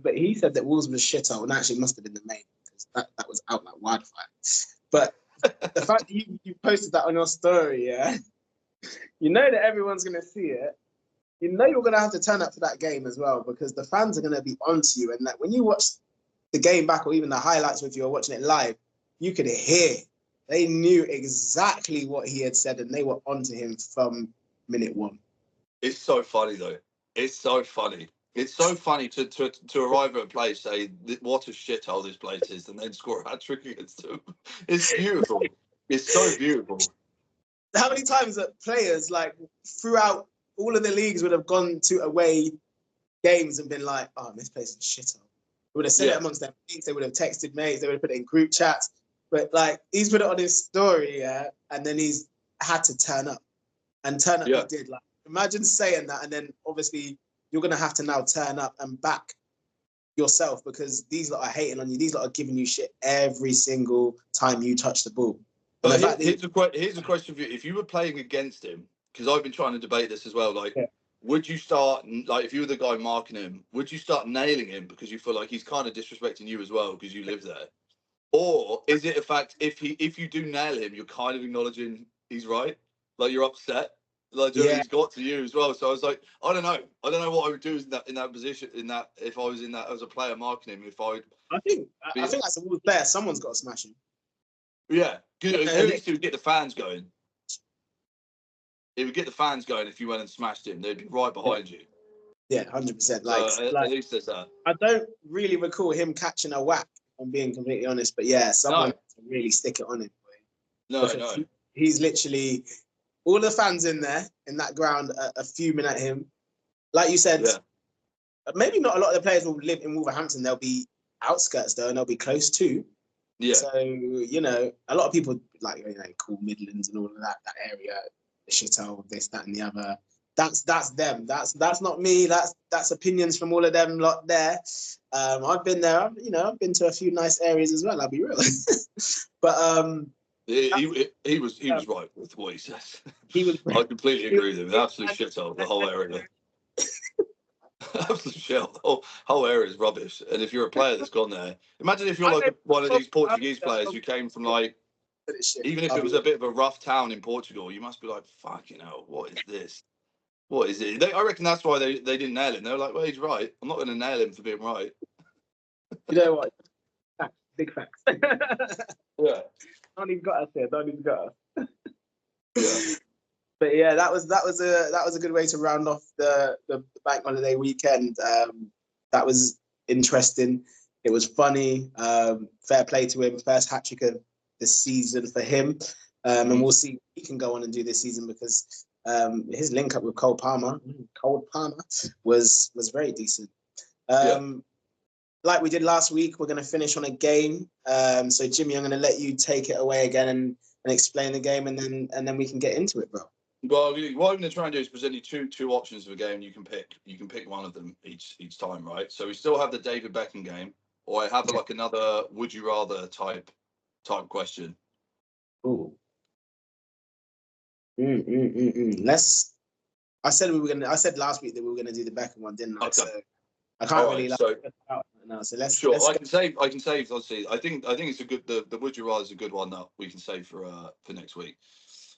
But he said that Wolves was shit hole, and actually it must have been the main, because that was out like wildfire. But the fact that you posted that on your story, you know that everyone's gonna see it. You know you're gonna have to turn up for that game as well, because the fans are gonna be onto you, and that when you watch the game back or even the highlights if you're watching it live, you could hear they knew exactly what he had said, and they were onto him from minute one. It's so funny though. It's so funny. It's so funny to arrive at a place, say what a shithole this place is, and then score a hat-trick against them. It's beautiful. It's so beautiful. How many times that players throughout all of the leagues would have gone to away games and been like, "Oh, this place is a shithole." They would have said it amongst their mates. They would have texted mates. They would have put it in group chats. But he's put it on his story, and then he's had to turn up, and turn up he did. Imagine saying that, and then obviously you're gonna have to now turn up and back yourself, because these lot are hating on you. These lot are giving you shit every single time you touch the ball. But here's a question for you: if you were playing against him, because I've been trying to debate this as well, would you start, if you were the guy marking him, would you start nailing him because you feel like he's kind of disrespecting you as well because you live there? Or is it a fact if you do nail him, you're kind of acknowledging he's right, like you're upset, like Joe, Yeah, he's got to you as well. So I was like, I don't know what I would do in that position, in that if I was in that as a player marking him, if I'd I think be, that's a Wolves player. Someone's got to smash him. yeah, Uh, at least it would get the fans going. It would get the fans going if you went and smashed him. They'd be right behind you. Yeah, 100%. So at least there's that. I don't really recall him catching a whack. I'm being completely honest, but yeah, someone really stick it on him. No. He's literally all the fans in there in that ground are fuming at him. Like you said, maybe not a lot of the players will live in Wolverhampton. They'll be outskirts though, and they'll be close too. Yeah. So a lot of people like call Midlands and all of that area the shithole, this, that, and the other. That's them. That's not me. That's opinions from all of them lot there. I've been there. I've been to a few nice areas as well. I'll be real. But he was right with what he says. He was. I completely agree with him. Absolute shithole, the whole area. Absolute shit. The whole area is rubbish. And if you're a player that's gone there, imagine if you're like one of these Portuguese players who came from like, even if it was a bit of a rough town in Portugal, you must be like, fucking hell, what is this? What is it? I reckon that's why they didn't nail him. They were like, well, he's right. I'm not going to nail him for being right. You know what? Facts. Big facts. Yeah. Don't even got us here. Don't even got us. Yeah. But yeah, that was a good way to round off the bank holiday weekend. That was interesting. It was funny. Fair play to him. First hat trick of the season for him. And we'll see what he can go on and do this season because his link up with Cole Palmer was very decent. Like we did last week, we're going to finish on a game. So Jimmy, I'm going to let you take it away again and explain the game, and then we can get into it, bro. Well, what I'm going to try and do is present you two options of a game. You can pick one of them each time, right? So we still have the David Beckham game, or I have like another would you rather type question. Ooh. Let's. I said last week that we were gonna do the Beckham one, didn't I? Okay. So I can't really. So let's. Sure, I can save. Obviously, I think it's a good. The would you rather is a good one that we can save for next week,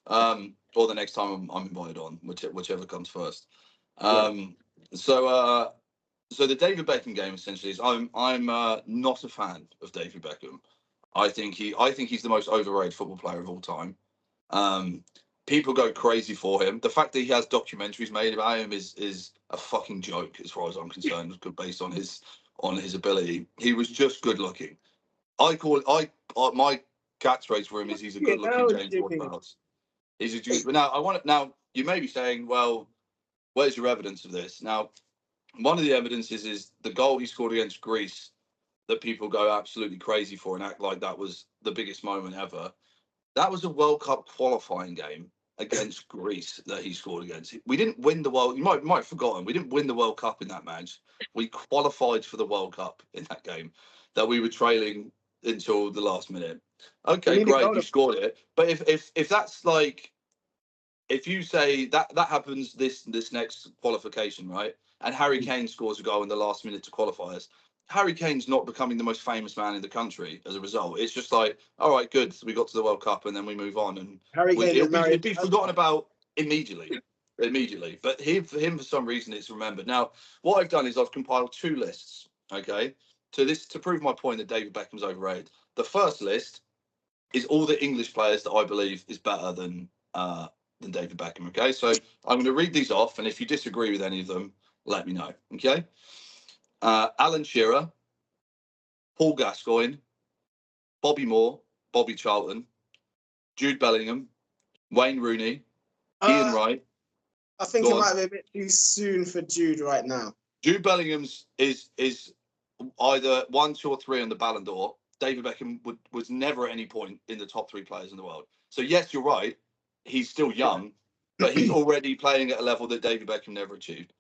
or the next time I'm invited on, whichever comes first. So the David Beckham game essentially is I'm not a fan of David Beckham. I think he's the most overrated football player of all time. People go crazy for him. The fact that he has documentaries made about him is a fucking joke as far as I'm concerned, based on his ability. He was just good looking. My catchphrase for him is he's a good looking James Ward-Prowse. He's a dude. But now you may be saying, well, where's your evidence of this? Now, one of the evidences is the goal he scored against Greece that people go absolutely crazy for and act like that was the biggest moment ever. That was a World Cup qualifying game against Greece that he scored against. We didn't win the World. You might have forgotten. We didn't win the World Cup in that match. We qualified for the World Cup in that game that we were trailing until the last minute. Okay, great, you scored it. But if that's like, if you say that happens this next qualification, right? And Harry Kane scores a goal in the last minute to qualify us. Harry Kane's not becoming the most famous man in the country as a result. It's just like, all right, good, we got to the World Cup and then we move on, and it'd be forgotten about immediately. But for him, for some reason, it's remembered. Now, what I've done is I've compiled two lists, okay, to prove my point that David Beckham's overrated. The first list is all the English players that I believe is better than David Beckham. Okay, so I'm going to read these off, and if you disagree with any of them, let me know. Okay. Alan Shearer, Paul Gascoigne, Bobby Moore, Bobby Charlton, Jude Bellingham, Wayne Rooney, Ian Wright. I think it might be a bit too soon for Jude right now. Jude Bellingham's is either 1, 2, or 3 on the Ballon d'Or. David Beckham was never at any point in the top 3 players in the world. So yes, you're right. He's still young, but he's already playing at a level that David Beckham never achieved.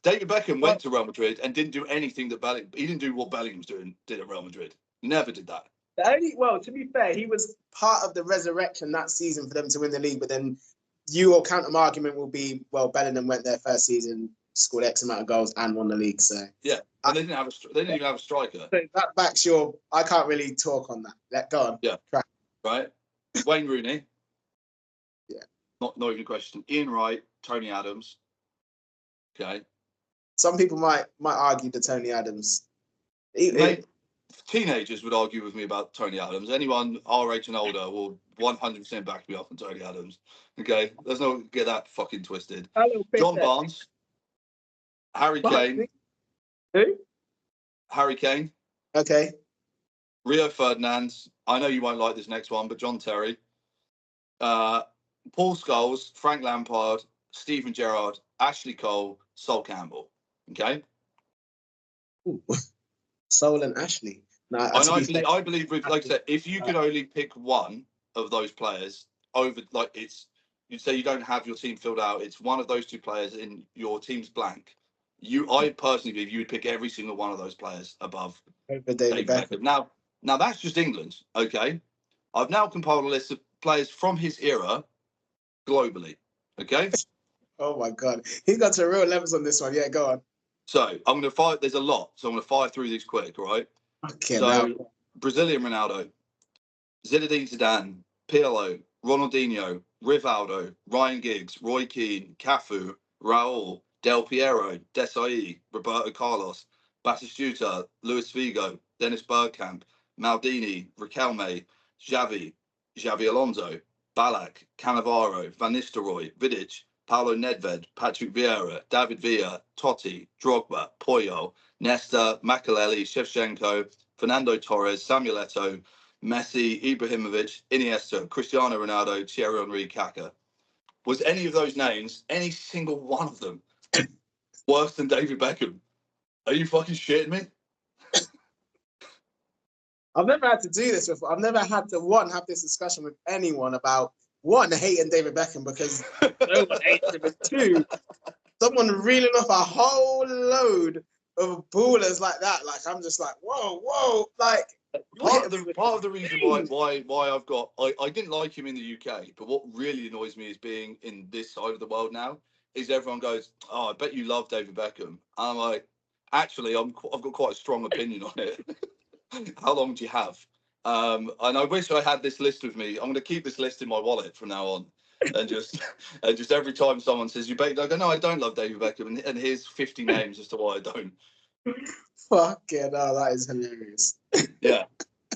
David Beckham went to Real Madrid and didn't do anything he didn't do what Bellingham did at Real Madrid. Never did that. To be fair, he was part of the resurrection that season for them to win the league. But then your counter argument will be, well, Bellingham went there first season. scored X amount of goals and won the league. So yeah, and they didn't even have a striker. So that backs your. I can't really talk on that. Let go on. Yeah, right. Wayne Rooney. Yeah, not even a question. Ian Wright, Tony Adams. Okay. Some people might argue the Tony Adams. Teenagers would argue with me about Tony Adams. Anyone our age and older will 100% back me up on Tony Adams. Okay, let's not get that fucking twisted. John Barnes, Harry Kane. Who? Harry Kane. Okay. Rio Ferdinand. I know you won't like this next one, but John Terry. Paul Scholes, Frank Lampard, Steven Gerrard, Ashley Cole, Sol Campbell. Okay. Ooh. Sol and Ashley. No, I believe, like I said, if you could only pick one of those players over, like you'd say you don't have your team filled out. It's one of those two players in your team's blank. I personally believe you would pick every single one of those players above David Beckham. Now that's just England. Okay. I've now compiled a list of players from his era globally. Okay. Oh my God, he's got to real levels on this one. Yeah, go on. So I'm going to fire. There's a lot, so I'm going to fire through these quick, right? Okay. So now. Brazilian Ronaldo, Zinedine Zidane, Pirlo, Ronaldinho, Rivaldo, Ryan Giggs, Roy Keane, Cafu, Raul, Del Piero, Desailly, Roberto Carlos, Batistuta, Luis Figo, Dennis Bergkamp, Maldini, Riquelme, Xavi Alonso, Ballack, Cannavaro, Van Nistelrooy, Vidic, Paulo Nedved, Patrick Vieira, David Villa, Totti, Drogba, Puyol, Nesta, Makelele, Shevchenko, Fernando Torres, Samuel Eto'o, Messi, Ibrahimovic, Iniesta, Cristiano Ronaldo, Thierry Henry, Kaká. Was any of those names, any single one of them, worse than David Beckham? Are you fucking shitting me? I've never had to do this before. I've never had to have this discussion with anyone about hating David Beckham because no one hates him. And two, someone reeling off a whole load of ballers like that. Like I'm just like, whoa, like. Part of the reason why I've got I didn't like him in the UK, but what really annoys me is being in this side of the world now is everyone goes, oh, I bet you love David Beckham. And I'm like, actually, I've got quite a strong opinion on it. How long do you have? And I wish I had this list with me. I'm going to keep this list in my wallet from now on, and just every time someone says you bet, I go, no, I don't love David Beckham, and here's 50 names as to why I don't. Fucking hell, that is hilarious. Yeah.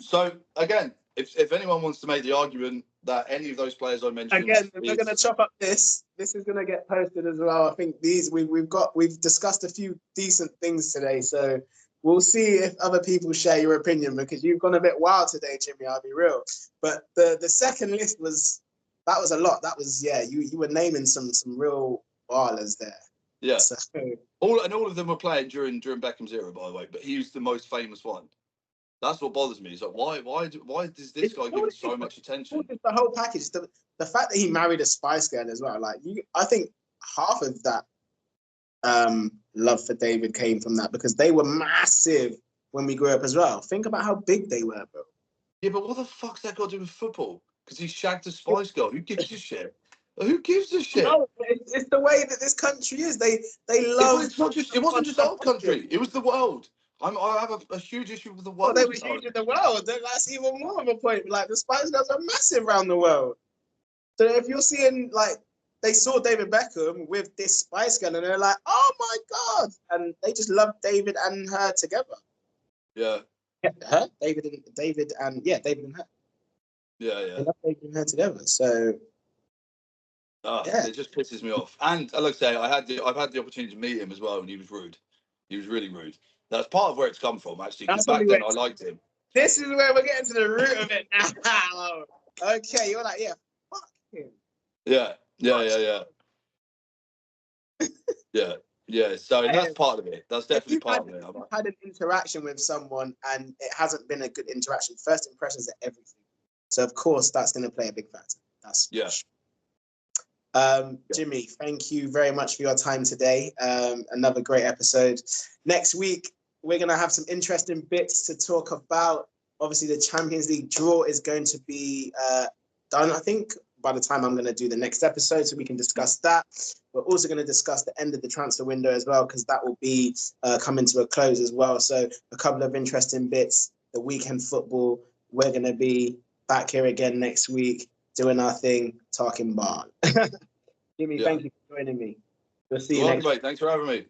So again, if anyone wants to make the argument that any of those players I mentioned, again, we're going to chop up this. This is going to get posted as well. I think we've discussed a few decent things today, so we'll see if other people share your opinion because you've gone a bit wild today, Jimmy. I'll be real. But the second list was a lot. That was you were naming some real ballers there. Yeah. So, all of them were playing during Beckham's era, by the way. But he was the most famous one. That's what bothers me. Is like why does this guy get so much attention? It's the whole package. The fact that he married a Spice Girl as well. Like I think half of that love for David came from that because they were massive when we grew up as well. Think about how big they were, bro. Yeah, but what the fuck's that got to do with football? Because he shagged a Spice Girl. Who gives a shit? Who gives a shit? No, it's the way that this country is. They love. It wasn't just our country. It was the world. I have a huge issue with the world. Well, they were huge in the world. That's even more of a point. Like the Spice Girls are massive around the world. So if you're seeing like they saw David Beckham with this Spice Girl and they're like, oh my God, and they just love David and her together. Yeah. Her, David and her. Yeah. They love David and her together. So. It just pisses me off. And like I say, I've had the opportunity to meet him as well, and he was rude. He was really rude. That's part of where it's come from, actually. Because back then I liked him. This is where we're getting to the root of it now. Okay, you're like, fuck him. Yeah. So that's part of it. That's definitely part of it. If you've had an interaction with someone and it hasn't been a good interaction, first impressions are everything. So of course that's going to play a big factor. That's Jimmy, thank you very much for your time today. Another great episode. Next week, we're going to have some interesting bits to talk about. Obviously, the Champions League draw is going to be done, I think, by the time I'm going to do the next episode, so we can discuss that. We're also going to discuss the end of the transfer window as well, because that will be coming to a close as well. So a couple of interesting bits, the weekend football. We're going to be back here again next week, doing our thing, talking Barn. Jimmy, thank you for joining me. We'll see you next week. Thanks for having me.